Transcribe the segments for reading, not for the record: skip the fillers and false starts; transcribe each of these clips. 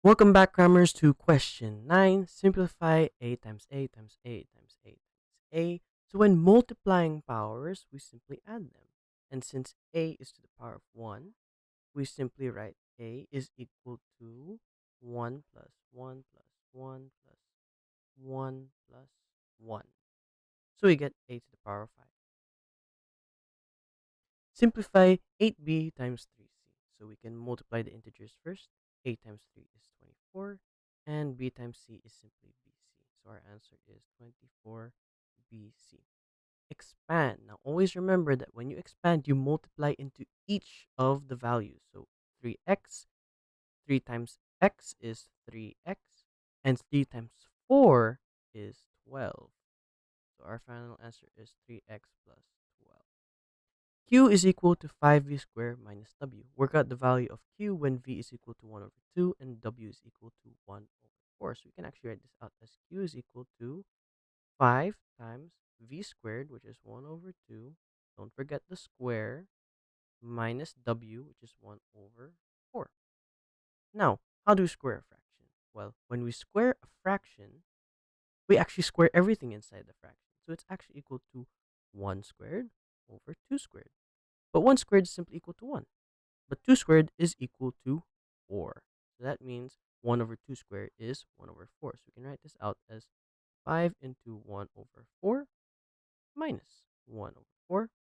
Welcome back, Crammers, to question 9. Simplify a times a times a times a times a. So when multiplying powers, we simply add them. And since a is to the power of 1, we simply write a is equal to 1 plus 1 plus 1 plus 1 plus 1. So we get a to the power of 5. Simplify 8b times 3c. So we can multiply the integers first. A times 3 is 24, and b times c is simply bc. So our answer is 24bc. Expand. Now always remember that when you expand, you multiply into each of the values. So 3x, 3 times x is 3x, and 3 times 4 is 12. So our final answer is 3x plus 12. Q is equal to 5v squared minus w. Work out the value of Q when v is equal to 1 over 2 and w is equal to 1 over 4. So we can actually write this out as Q is equal to 5 times v squared, which is 1 over 2. Don't forget the square, minus w, which is 1 over 4. Now, how do we square a fraction? Well, when we square a fraction, we actually square everything inside the fraction. So it's actually equal to 1 squared over 2 squared. But 1 squared is simply equal to 1. But 2 squared is equal to 4. So that means 1 over 2 squared is 1 over 4. So we can write this out as 5 into 1 over 4 minus 1 over 4.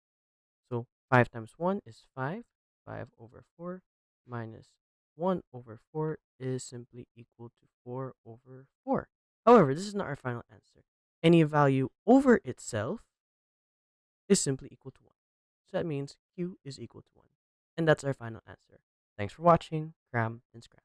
So 5 times 1 is 5. 5 over 4 minus 1 over 4 is simply equal to 4 over 4. However, this is not our final answer. Any value over itself is simply equal to 1. So that means Q is equal to 1. And that's our final answer. Thanks for watching. Cram and Scram.